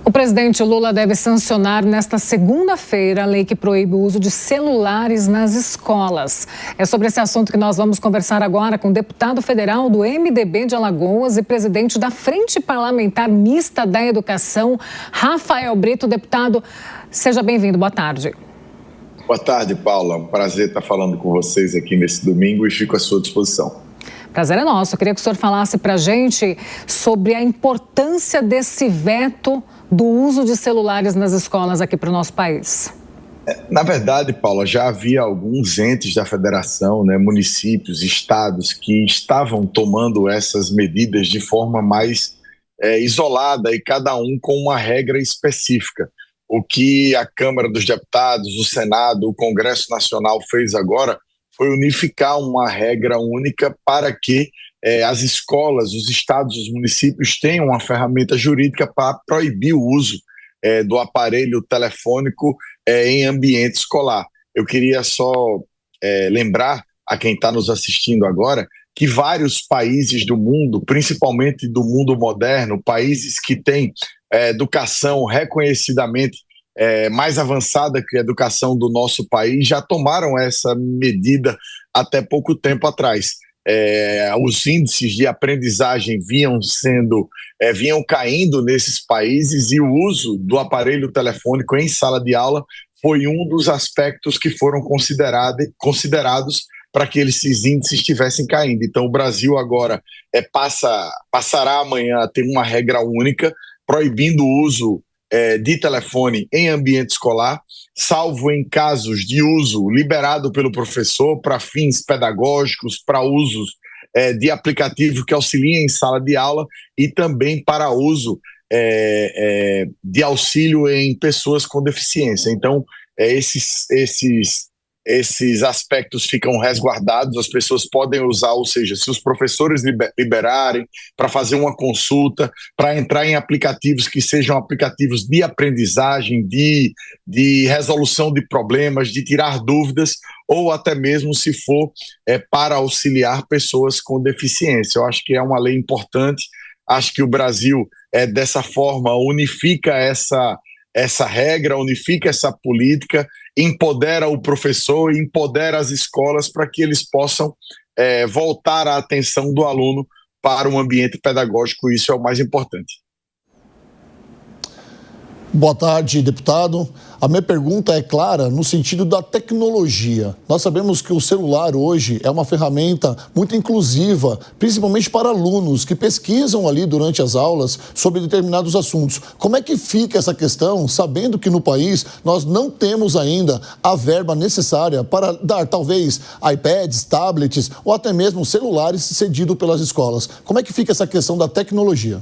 O presidente Lula deve sancionar nesta segunda-feira a lei que proíbe o uso de celulares nas escolas. É sobre esse assunto que nós vamos conversar agora com o deputado federal do MDB de Alagoas e presidente da Frente Parlamentar Mista da Educação, Rafael Brito. Deputado, seja bem-vindo. Boa tarde. Boa tarde, Paula. Um prazer estar falando com vocês aqui nesse domingo e fico à sua disposição. Prazer é nosso. Eu queria que o senhor falasse para a gente sobre a importância desse veto do uso de celulares nas escolas aqui para o nosso país. Na verdade, Paula, já havia alguns entes da federação, municípios, estados, que estavam tomando essas medidas de forma mais isolada e cada um com uma regra específica. O que a Câmara dos Deputados, o Senado, o Congresso Nacional fez agora foi unificar uma regra única para que as escolas, os estados, os municípios tenham uma ferramenta jurídica para proibir o uso do aparelho telefônico em ambiente escolar. Eu queria só lembrar a quem está nos assistindo agora que vários países do mundo, principalmente do mundo moderno, países que têm educação reconhecidamente mais avançada que a educação do nosso país, já tomaram essa medida até pouco tempo atrás. Os índices de aprendizagem vinham caindo nesses países e o uso do aparelho telefônico em sala de aula foi um dos aspectos que foram considerados para que esses índices estivessem caindo. Então o Brasil agora passará amanhã a ter uma regra única, proibindo o uso de telefone em ambiente escolar, salvo em casos de uso liberado pelo professor para fins pedagógicos, para usos de aplicativo que auxiliem em sala de aula e também para uso de auxílio em pessoas com deficiência. Então, esses aspectos ficam resguardados, as pessoas podem usar, ou seja, se os professores liberarem para fazer uma consulta, para entrar em aplicativos que sejam aplicativos de aprendizagem, de resolução de problemas, de tirar dúvidas, ou até mesmo se for para auxiliar pessoas com deficiência. Eu acho que é uma lei importante, acho que o Brasil, dessa forma, unifica essa regra, unifica essa política, empodera o professor, empodera as escolas para que eles possam voltar a atenção do aluno para um ambiente pedagógico. Isso é o mais importante. Boa tarde, deputado. A minha pergunta é clara no sentido da tecnologia. Nós sabemos que o celular hoje é uma ferramenta muito inclusiva, principalmente para alunos que pesquisam ali durante as aulas sobre determinados assuntos. Como é que fica essa questão, sabendo que no país nós não temos ainda a verba necessária para dar talvez iPads, tablets ou até mesmo celulares cedidos pelas escolas? Como é que fica essa questão da tecnologia?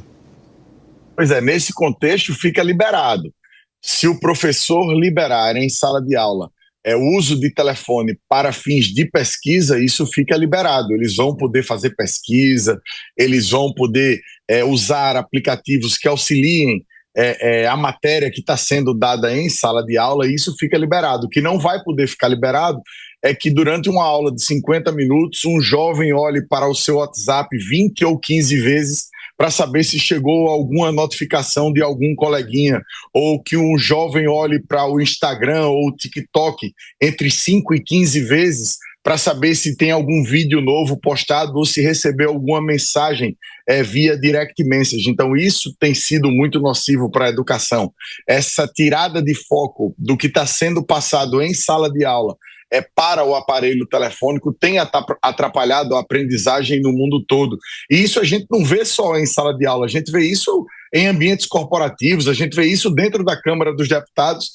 Pois é, nesse contexto fica liberado. Se o professor liberar em sala de aula o uso de telefone para fins de pesquisa, isso fica liberado. Eles vão poder fazer pesquisa, eles vão poder usar aplicativos que auxiliem a matéria que está sendo dada em sala de aula, e isso fica liberado. O que não vai poder ficar liberado é que durante uma aula de 50 minutos, um jovem olhe para o seu WhatsApp 20 ou 15 vezes para saber se chegou alguma notificação de algum coleguinha, ou que um jovem olhe para o Instagram ou o TikTok entre 5 e 15 vezes para saber se tem algum vídeo novo postado ou se recebeu alguma mensagem via direct message. Então isso tem sido muito nocivo para a educação. Essa tirada de foco do que está sendo passado em sala de aula para o aparelho telefônico tem atrapalhado a aprendizagem no mundo todo. E isso a gente não vê só em sala de aula, a gente vê isso em ambientes corporativos, a gente vê isso dentro da Câmara dos Deputados,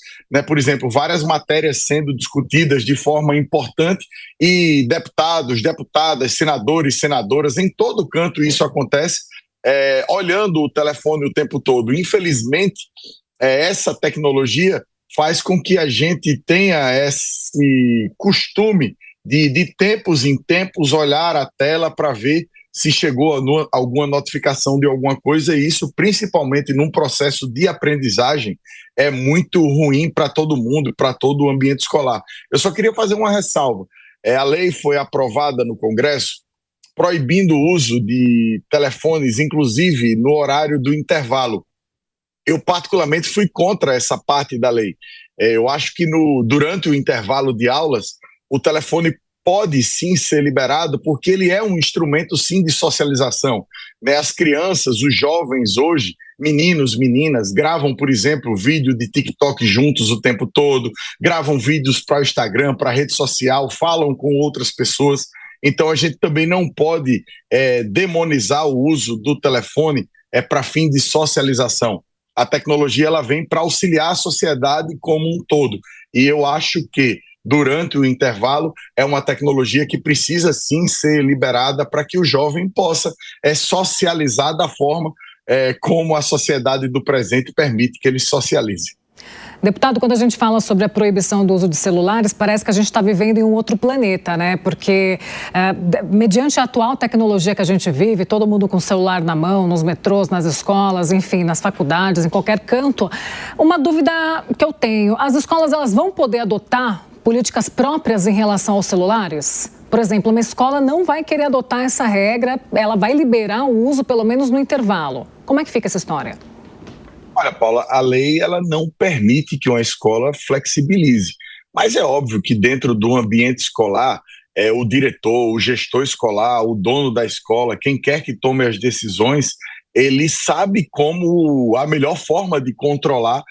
por exemplo, várias matérias sendo discutidas de forma importante e deputados, deputadas, senadores, senadoras, em todo canto isso acontece, olhando o telefone o tempo todo. Infelizmente, essa tecnologia faz com que a gente tenha esse costume de tempos em tempos olhar a tela para ver se chegou alguma notificação de alguma coisa, e isso, principalmente num processo de aprendizagem, é muito ruim para todo mundo, para todo o ambiente escolar. Eu só queria fazer uma ressalva. A lei foi aprovada no Congresso proibindo o uso de telefones, inclusive no horário do intervalo. Eu particularmente fui contra essa parte da lei. Eu acho que durante o intervalo de aulas, o telefone pode sim ser liberado, porque ele é um instrumento sim de socialização, né? As crianças, os jovens hoje, meninos, meninas, gravam, por exemplo, vídeo de TikTok juntos o tempo todo, gravam vídeos para o Instagram, para a rede social, falam com outras pessoas. Então a gente também não pode demonizar o uso do telefone para fim de socialização. A tecnologia ela vem para auxiliar a sociedade como um todo. E eu acho que durante o intervalo, é uma tecnologia que precisa sim ser liberada para que o jovem possa socializar da forma como a sociedade do presente permite que ele socialize. Deputado, quando a gente fala sobre a proibição do uso de celulares, parece que a gente está vivendo em um outro planeta, né? Porque, mediante a atual tecnologia que a gente vive, todo mundo com celular na mão, nos metrôs, nas escolas, enfim, nas faculdades, em qualquer canto. Uma dúvida que eu tenho, as escolas elas vão poder adotar políticas próprias em relação aos celulares? Por exemplo, uma escola não vai querer adotar essa regra, ela vai liberar o uso pelo menos no intervalo. Como é que fica essa história? Olha, Paula, a lei ela não permite que uma escola flexibilize, mas é óbvio que dentro do ambiente escolar, o diretor, o gestor escolar, o dono da escola, quem quer que tome as decisões, ele sabe como a melhor forma de controlar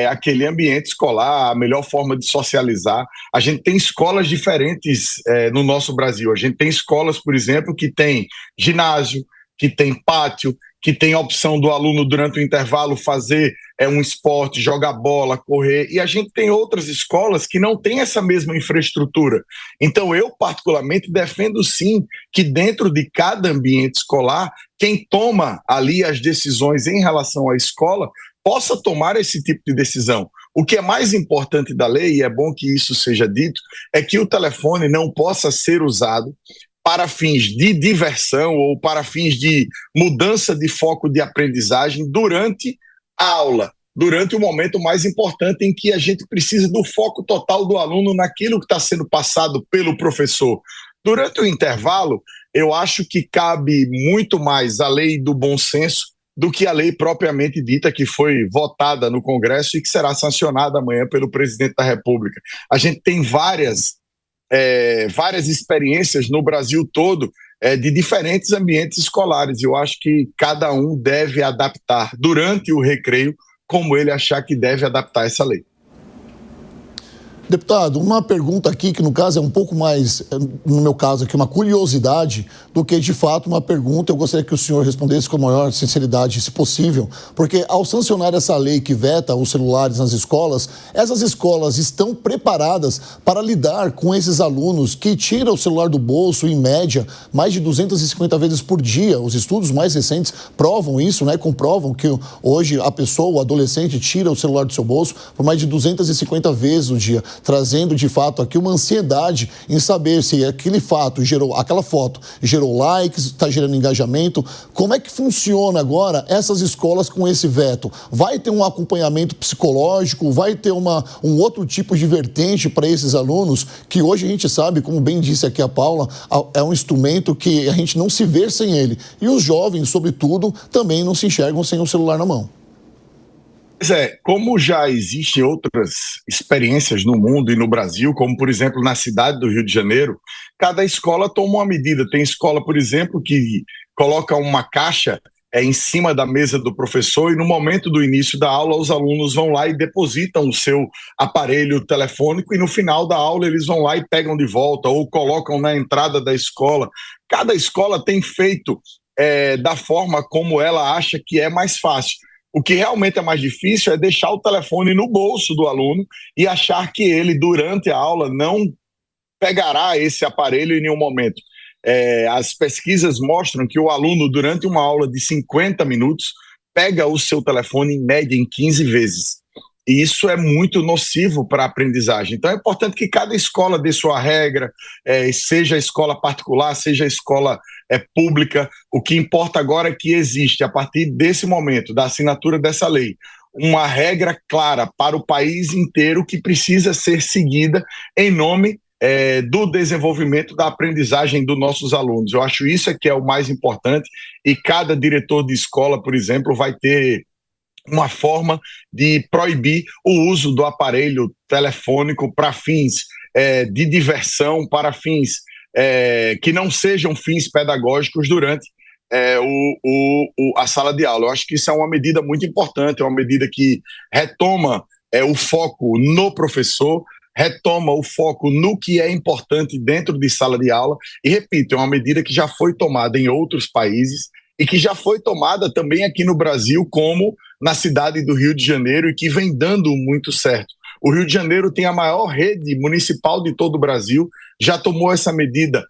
aquele ambiente escolar, a melhor forma de socializar. A gente tem escolas diferentes no nosso Brasil. A gente tem escolas, por exemplo, que tem ginásio, que tem pátio, que tem a opção do aluno durante o intervalo fazer um esporte, jogar bola, correr, e a gente tem outras escolas que não têm essa mesma infraestrutura. Então eu particularmente defendo sim que dentro de cada ambiente escolar, quem toma ali as decisões em relação à escola possa tomar esse tipo de decisão. O que é mais importante da lei, e é bom que isso seja dito, é que o telefone não possa ser usado para fins de diversão ou para fins de mudança de foco de aprendizagem durante a aula, durante o momento mais importante em que a gente precisa do foco total do aluno naquilo que está sendo passado pelo professor. Durante o intervalo, eu acho que cabe muito mais a lei do bom senso do que a lei propriamente dita, que foi votada no Congresso e que será sancionada amanhã pelo presidente da República. A gente tem várias experiências no Brasil todo de diferentes ambientes escolares. Eu acho que cada um deve adaptar durante o recreio como ele achar que deve adaptar essa lei. Deputado, uma pergunta aqui que no caso é um pouco mais, no meu caso aqui, uma curiosidade do que de fato uma pergunta. Eu gostaria que o senhor respondesse com a maior sinceridade, se possível, porque ao sancionar essa lei que veta os celulares nas escolas, essas escolas estão preparadas para lidar com esses alunos que tiram o celular do bolso, em média, mais de 250 vezes por dia. Os estudos mais recentes provam isso, né? Comprovam que hoje a pessoa, o adolescente, tira o celular do seu bolso por mais de 250 vezes no dia, trazendo de fato aqui uma ansiedade em saber se aquele fato gerou, aquela foto gerou likes, está gerando engajamento. Como é que funciona agora essas escolas com esse veto? Vai ter um acompanhamento psicológico? Vai ter um outro tipo de vertente para esses alunos que hoje a gente sabe, como bem disse aqui a Paula, é um instrumento que a gente não se vê sem ele. E os jovens, sobretudo, também não se enxergam sem o celular na mão. Como já existem outras experiências no mundo e no Brasil, como por exemplo na cidade do Rio de Janeiro, cada escola toma uma medida. Tem escola, por exemplo, que coloca uma caixa em cima da mesa do professor e no momento do início da aula os alunos vão lá e depositam o seu aparelho telefônico e no final da aula eles vão lá e pegam de volta ou colocam na entrada da escola. Cada escola tem feito da forma como ela acha que é mais fácil. O que realmente é mais difícil é deixar o telefone no bolso do aluno e achar que ele, durante a aula, não pegará esse aparelho em nenhum momento. As pesquisas mostram que o aluno, durante uma aula de 50 minutos, pega o seu telefone em média em 15 vezes. E isso é muito nocivo para a aprendizagem. Então é importante que cada escola dê sua regra, seja a escola particular, seja a escola pública. O que importa agora é que existe, a partir desse momento, da assinatura dessa lei, uma regra clara para o país inteiro que precisa ser seguida em nome do desenvolvimento da aprendizagem dos nossos alunos. Eu acho isso que é o mais importante e cada diretor de escola, por exemplo, vai ter uma forma de proibir o uso do aparelho telefônico para fins de diversão, para fins que não sejam fins pedagógicos durante a sala de aula. Eu acho que isso é uma medida muito importante, é uma medida que retoma o foco no professor, retoma o foco no que é importante dentro de sala de aula e, repito, é uma medida que já foi tomada em outros países e que já foi tomada também aqui no Brasil, como na cidade do Rio de Janeiro, e que vem dando muito certo. O Rio de Janeiro tem a maior rede municipal de todo o Brasil, já tomou essa medida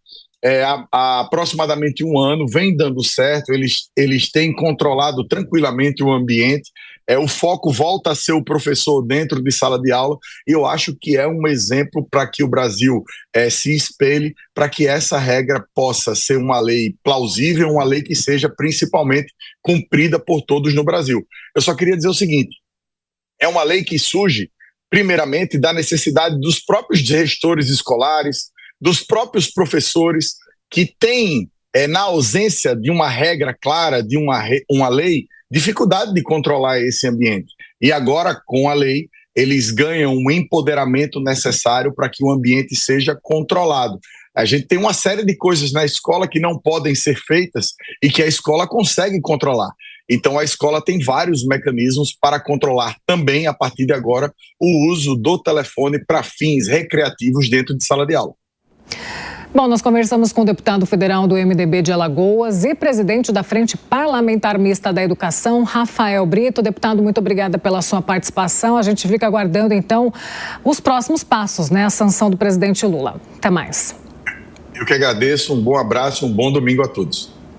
há aproximadamente um ano, vem dando certo, eles têm controlado tranquilamente o ambiente, o foco volta a ser o professor dentro de sala de aula, e eu acho que é um exemplo para que o Brasil se espelhe, para que essa regra possa ser uma lei plausível, uma lei que seja principalmente cumprida por todos no Brasil. Eu só queria dizer o seguinte, é uma lei que surge, primeiramente, da necessidade dos próprios gestores escolares, dos próprios professores que têm, na ausência de uma regra clara, de uma lei, dificuldade de controlar esse ambiente. E agora, com a lei, eles ganham um empoderamento necessário para que o ambiente seja controlado. A gente tem uma série de coisas na escola que não podem ser feitas e que a escola consegue controlar. Então, a escola tem vários mecanismos para controlar também, a partir de agora, o uso do telefone para fins recreativos dentro de sala de aula. Bom, nós conversamos com o deputado federal do MDB de Alagoas e presidente da Frente Parlamentar Mista da Educação, Rafael Brito. Deputado, muito obrigada pela sua participação. A gente fica aguardando, então, os próximos passos, né? A sanção do presidente Lula. Até mais. Eu que agradeço, um bom abraço, um bom domingo a todos.